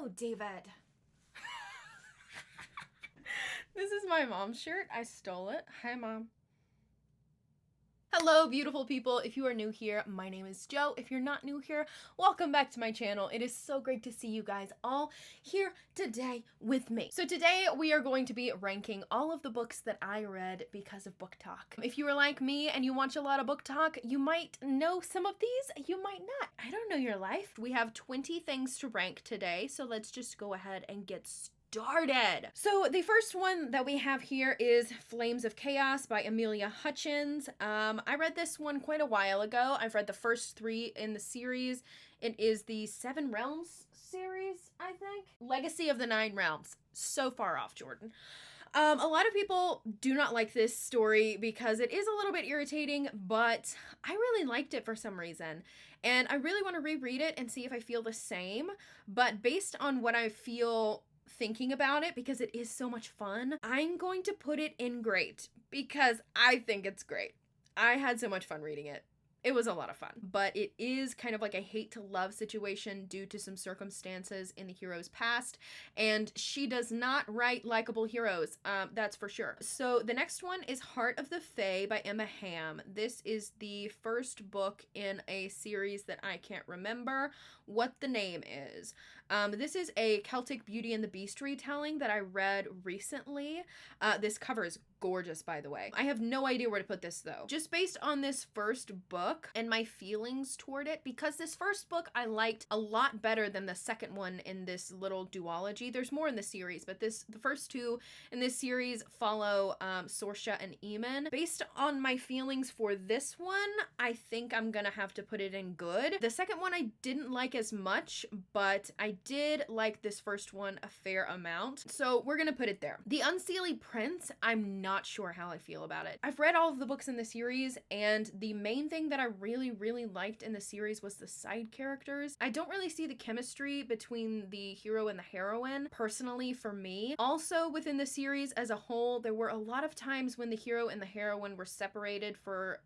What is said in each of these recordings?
No, David. This is my mom's shirt. I stole it. Hi, Mom. Hello, beautiful people. If you are new here, my name is Jo. If you're not new here, welcome back to my channel. It is so great to see you guys all here today with me. So today we are going to be ranking all of the books that I read because of BookTok. If you are like me and you watch a lot of BookTok, you might know some of these, you might not. I don't know your life. We have 20 things to rank today, so let's just go ahead and get started. So the first one that we have here is Flames of Chaos by Amelia Hutchins. I read this one quite a while ago. I've read the first 3 in the series. It is the 7 Realms series, I think. Legacy of the 9 Realms. So far off, Jordan. A lot of people do not like this story because it is a little bit irritating, but I really liked it for some reason. And I really want to reread it and see if I feel the same. But based on what I feel thinking about it, because it is so much fun, I'm going to put it in great because I think it's great. I had so much fun reading it. It was a lot of fun, but it is kind of like a hate to love situation due to some circumstances in the hero's past, and she does not write likable heroes, that's for sure. So the next one is Heart of the Fae by Emma Hamm. This is the first book in a series that I can't remember what the name is. This is a Celtic Beauty and the Beast retelling that I read recently. This cover is gorgeous, by the way. I have no idea where to put this though. Just based on this first book and my feelings toward it, because this first book I liked a lot better than the second one in this little duology. There's more in the series, but the first 2 in this series follow Sorsha and Eamon. Based on my feelings for this one, I think I'm gonna have to put it in good. The second one I didn't like as much, but I did like this first one a fair amount, so we're gonna put it there. The Unsealy Prince, I'm not sure how I feel about it. I've read all of the books in the series, and the main thing that I really liked in the series was the side characters. I don't really see the chemistry between the hero and the heroine, personally, for me. Also, within the series as a whole, there were a lot of times when the hero and the heroine were separated for,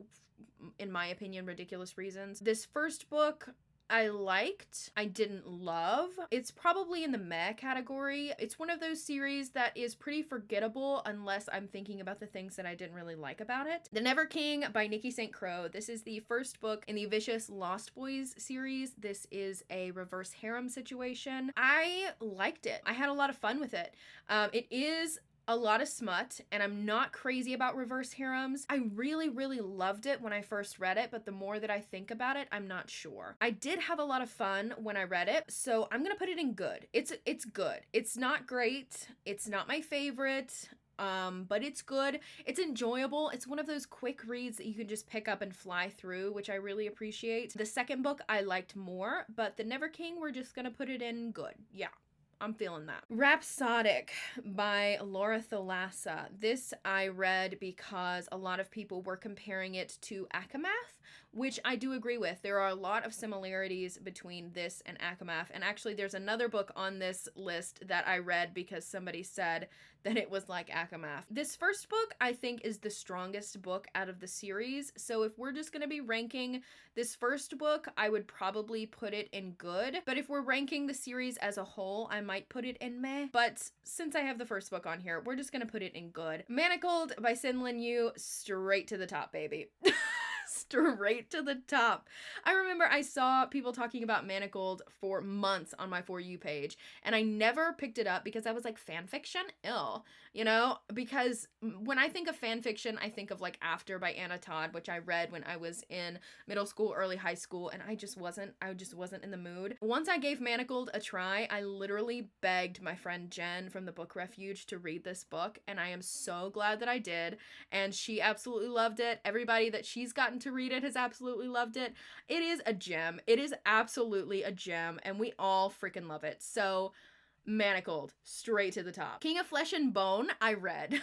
in my opinion, ridiculous reasons. This first book I liked, I didn't love. It's probably in the meh category. It's one of those series that is pretty forgettable unless I'm thinking about the things that I didn't really like about it. The Never King by Nikki St. Crow. This is the first book in the Vicious Lost Boys series. This is a reverse harem situation. I liked it. I had a lot of fun with it. It is a lot of smut, and I'm not crazy about reverse harems. I really loved it when I first read it, but the more that I think about it, I'm not sure. I did have a lot of fun when I read it, so I'm gonna put it in good. It's good. It's not great. It's not my favorite. But it's good. It's enjoyable. It's one of those quick reads that you can just pick up and fly through, which I really appreciate. The second book I liked more, but The Never King, we're just gonna put it in good. Yeah. I'm feeling that. Rhapsodic by Laura Thalassa. This I read because a lot of people were comparing it to Akamath, which I do agree with. There are a lot of similarities between this and Akamath, and actually there's another book on this list that I read because somebody said that it was like Akamath. This first book I think is the strongest book out of the series, so if we're just gonna be ranking this first book, I would probably put it in good, but if we're ranking the series as a whole, I might put it in meh, but since I have the first book on here, we're just gonna put it in good. Manacled by Sin Lin Yu, straight to the top, baby. Straight to the top. I remember I saw people talking about Manacled for months on my For You page, and I never picked it up because I was like, fan fiction? Ill. You know? Because when I think of fan fiction, I think of like After by Anna Todd, which I read when I was in middle school, early high school, and I just wasn't in the mood. Once I gave Manacled a try, I literally begged my friend Jenn from the Book Refuge to read this book, and I am so glad that I did, and she absolutely loved it. Everybody that she's gotten to read it has absolutely loved it. It is a gem. It is absolutely a gem, and we all freaking love it. So, Manacled, straight to the top. King of Flesh and Bone, I read.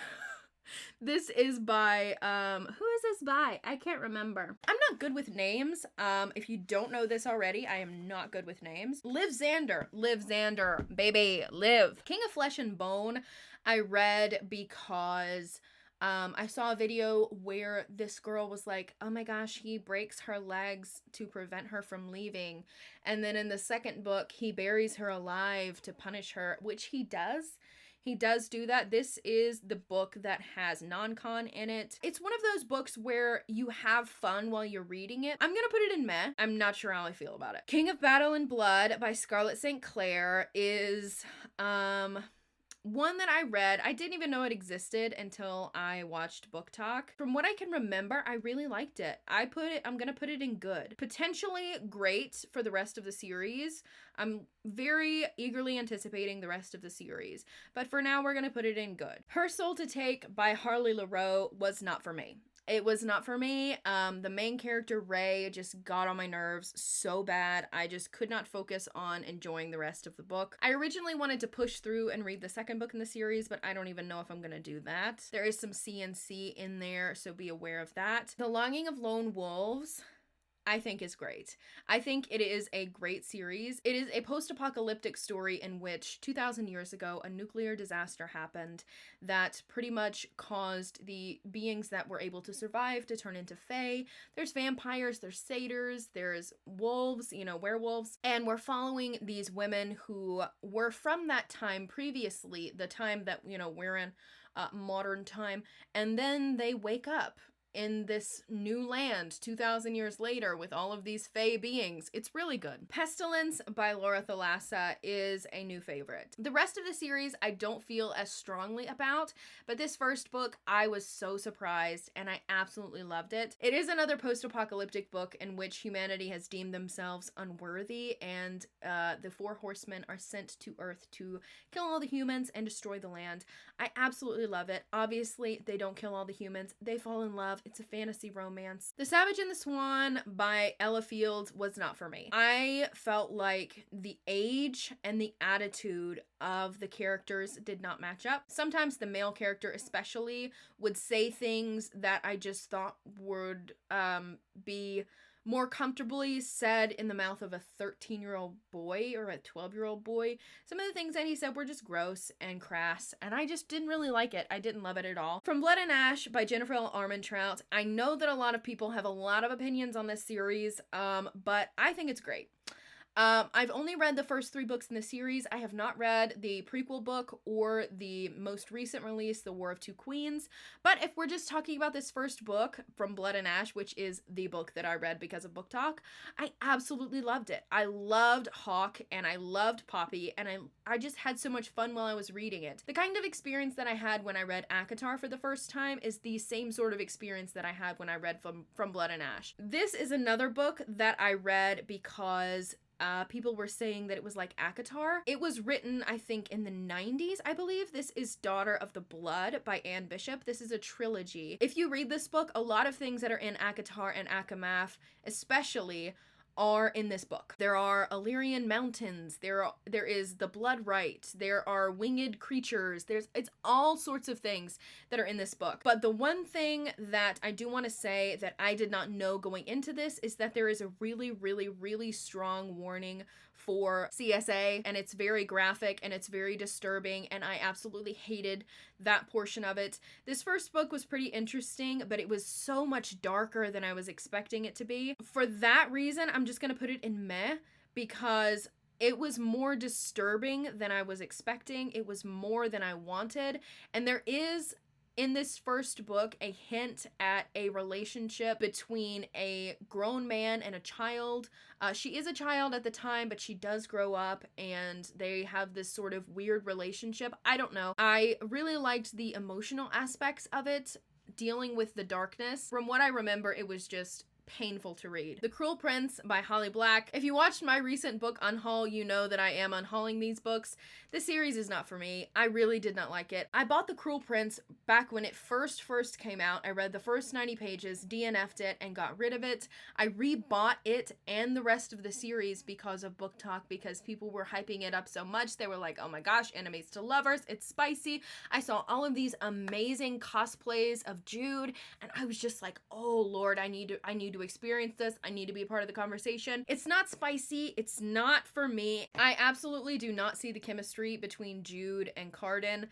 This is by, who is this by? I can't remember. I'm not good with names. If you don't know this already, I am not good with names. Liv Xander, baby, Liv. King of Flesh and Bone, I read because I saw a video where this girl was like, oh my gosh, he breaks her legs to prevent her from leaving. And then in the second book, he buries her alive to punish her, which he does. He does do that. This is the book that has non-con in it. It's one of those books where you have fun while you're reading it. I'm gonna put it in meh. I'm not sure how I feel about it. King of Battle and Blood by Scarlet St. Clair is, one that I read. I didn't even know it existed until I watched BookTok. From what I can remember, I really liked it. I'm gonna put it in good. Potentially great for the rest of the series. I'm very eagerly anticipating the rest of the series. But for now, we're gonna put it in good. Her Soul to Take by Harley LaRoe was not for me. It was not for me. The main character, Ray, just got on my nerves so bad. I just could not focus on enjoying the rest of the book. I originally wanted to push through and read the second book in the series, but I don't even know if I'm gonna do that. There is some CNC in there, so be aware of that. The Longing of Lone Wolves, I think is great. I think it is a great series. It is a post-apocalyptic story in which 2,000 years ago, a nuclear disaster happened that pretty much caused the beings that were able to survive to turn into fae. There's vampires, there's satyrs, there's wolves, werewolves, and we're following these women who were from that time previously, the time that, we're in modern time, and then they wake up in this new land 2,000 years later with all of these fae beings. It's really good. Pestilence by Laura Thalassa is a new favorite. The rest of the series I don't feel as strongly about, but this first book I was so surprised and I absolutely loved it. It is another post-apocalyptic book in which humanity has deemed themselves unworthy and the four horsemen are sent to Earth to kill all the humans and destroy the land. I absolutely love it. Obviously, they don't kill all the humans. They fall in love. It's a fantasy romance. The Savage and the Swan by Ella Fields was not for me. I felt like the age and the attitude of the characters did not match up. Sometimes the male character especially would say things that I just thought would be more comfortably said in the mouth of a 13-year-old boy or a 12-year-old boy. Some of the things that he said were just gross and crass, and I just didn't really like it. I didn't love it at all. From Blood and Ash by Jennifer L. Armentrout. I know that a lot of people have a lot of opinions on this series, but I think it's great. I've only read the first 3 books in the series. I have not read the prequel book or the most recent release, The War of Two Queens. But if we're just talking about this first book, From Blood and Ash, which is the book that I read because of BookTok, I absolutely loved it. I loved Hawk and I loved Poppy and I just had so much fun while I was reading it. The kind of experience that I had when I read ACOTAR for the first time is the same sort of experience that I had when I read From Blood and Ash. This is another book that I read because people were saying that it was like ACOTAR. It was written, I think, in the 90s, I believe. This is Daughter of the Blood by Anne Bishop. This is a trilogy. If you read this book, a lot of things that are in ACOTAR and ACOMAF, especially, are in this book. There are Illyrian mountains, there is the blood rite, there are winged creatures, it's all sorts of things that are in this book. But the one thing that I do want to say that I did not know going into this is that there is a really, really, really strong warning for CSA, and it's very graphic and it's very disturbing, and I absolutely hated that portion of it. This first book was pretty interesting, but it was so much darker than I was expecting it to be. For that reason, I'm just gonna put it in meh, because it was more disturbing than I was expecting. It was more than I wanted, and there is in this first book a hint at a relationship between a grown man and a child. She is a child at the time, but she does grow up and they have this sort of weird relationship. I don't know. I really liked the emotional aspects of it, dealing with the darkness. From what I remember, it was just painful to read. The Cruel Prince by Holly Black. If you watched my recent book unhaul, you know that I am unhauling these books. This series is not for me. I really did not like it. I bought The Cruel Prince back when it first came out. I read the first 90 pages, DNF'd it, and got rid of it. I rebought it and the rest of the series because of BookTok, because people were hyping it up so much. They were like, oh my gosh, enemies to lovers, it's spicy. I saw all of these amazing cosplays of Jude, and I was just like, oh Lord, I need to experience this. I need to be a part of the conversation. It's not spicy. It's not for me. I absolutely do not see the chemistry between Jude and Carden.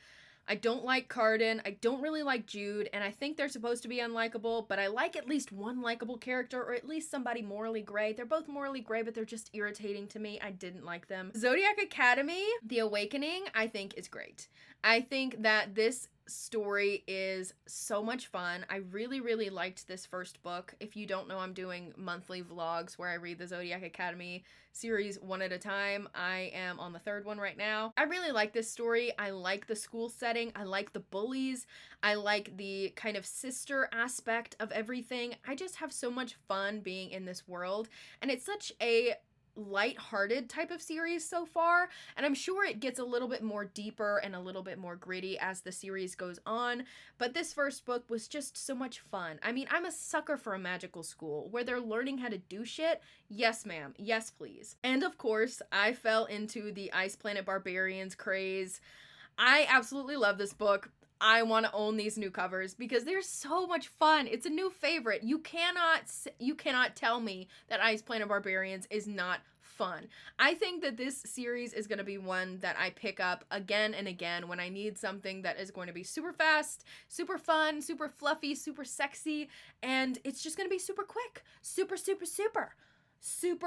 I don't like Carden, I don't really like Jude, and I think they're supposed to be unlikable, but I like at least one likable character, or at least somebody morally gray. They're both morally gray, but they're just irritating to me. I didn't like them. Zodiac Academy, The Awakening, I think is great. I think that this story is so much fun. I really, really liked this first book. If you don't know, I'm doing monthly vlogs where I read the Zodiac Academy series one at a time. I am on the third one right now. I really like this story. I like the school setting. I like the bullies. I like the kind of sister aspect of everything. I just have so much fun being in this world, and it's such a light-hearted type of series so far, and I'm sure it gets a little bit more deeper and a little bit more gritty as the series goes on, but this first book was just so much fun. I mean, I'm a sucker for a magical school where they're learning how to do shit. Yes, ma'am. Yes, please. And of course, I fell into the Ice Planet Barbarians craze. I absolutely love this book. I want to own these new covers because they're so much fun. It's a new favorite. You cannot tell me that Ice Planet Barbarians is not fun. I think that this series is going to be one that I pick up again and again when I need something that is going to be super fast, super fun, super fluffy, super sexy, and it's just going to be super quick, super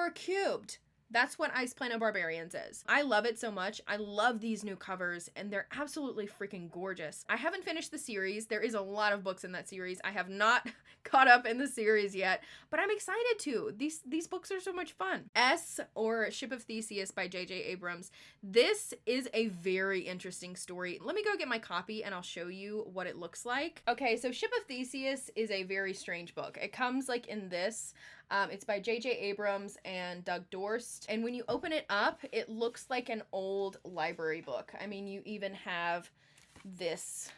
cubed. That's what Ice Planet Barbarians is. I love it so much. I love these new covers, and they're absolutely freaking gorgeous. I haven't finished the series. There is a lot of books in that series. I have not caught up in the series yet, but I'm excited to. These books are so much fun. S, or Ship of Theseus by J.J. Abrams. This is a very interesting story. Let me go get my copy, and I'll show you what it looks like. Okay, so Ship of Theseus is a very strange book. It comes like in this. It's by J.J. Abrams and Doug Dorst. And when you open it up, it looks like an old library book. I mean, you even have this,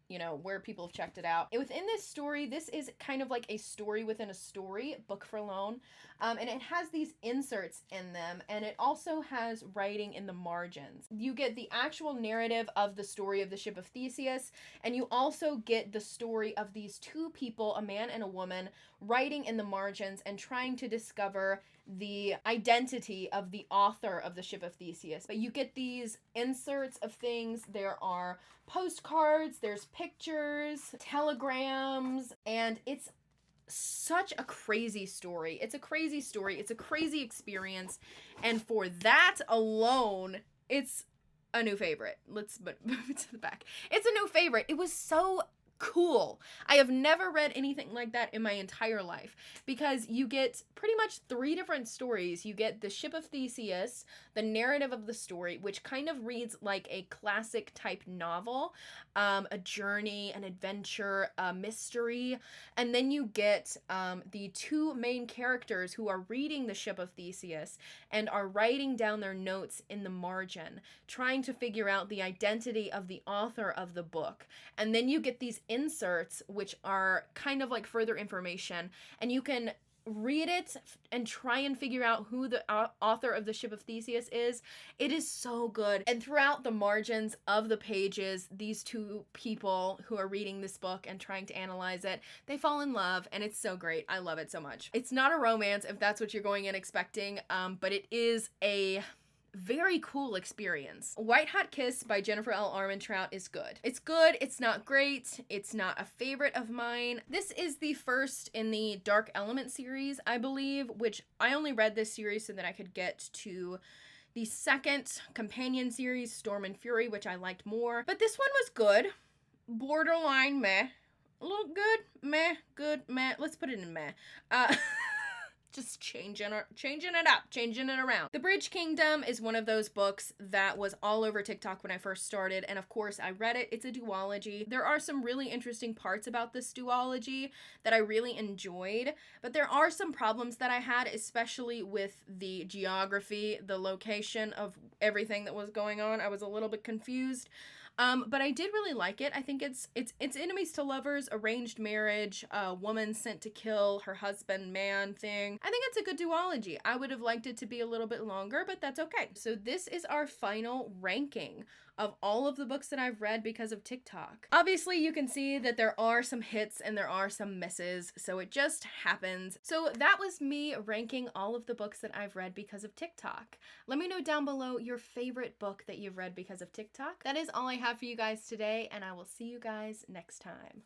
you know, where people have checked it out. And within this story, this is kind of like a story within a story, book for loan. And it has these inserts in them, and it also has writing in the margins. You get the actual narrative of the story of the Ship of Theseus, and you also get the story of these two people, a man and a woman, writing in the margins and trying to discover the identity of the author of the Ship of Theseus. But you get these inserts of things. There are postcards, there's pictures, telegrams, and it's such a crazy story. It's a crazy story. It's a crazy experience. And for that alone, it's a new favorite. Let's move it to the back. It's a new favorite. It was so cool. I have never read anything like that in my entire life, because you get pretty much 3 different stories. You get the Ship of Theseus, the narrative of the story, which kind of reads like a classic type novel, a journey, an adventure, a mystery, and then you get the 2 main characters who are reading the Ship of Theseus and are writing down their notes in the margin, trying to figure out the identity of the author of the book. And then you get these inserts, which are kind of like further information, and you can read it and try and figure out who the author of the Ship of Theseus is. It is so good. And throughout the margins of the pages, these 2 people who are reading this book and trying to analyze it, they fall in love, and it's so great. I love it so much. It's not a romance if that's what you're going in expecting, but it is a very cool experience. White Hot Kiss by Jennifer L. Armentrout is good. It's good. It's not great. It's not a favorite of mine. This is the first in the Dark Element series, I believe, which I only read this series so that I could get to the second companion series, Storm and Fury, which I liked more. But this one was good. Borderline meh. A little good, meh, good, meh. Let's put it in meh. Just changing it up, changing it around. The Bridge Kingdom is one of those books that was all over TikTok when I first started, and of course I read it. It's a duology. There are some really interesting parts about this duology that I really enjoyed, but there are some problems that I had, especially with the geography, the location of everything that was going on. I was a little bit confused. But I did really like it. I think it's enemies to lovers, arranged marriage, woman sent to kill her husband man thing. I think it's a good duology. I would have liked it to be a little bit longer, but that's okay. So this is our final ranking of all of the books that I've read because of TikTok. Obviously, you can see that there are some hits and there are some misses, so it just happens. So that was me ranking all of the books that I've read because of TikTok. Let me know down below your favorite book that you've read because of TikTok. That is all I have have for you guys today, and I will see you guys next time.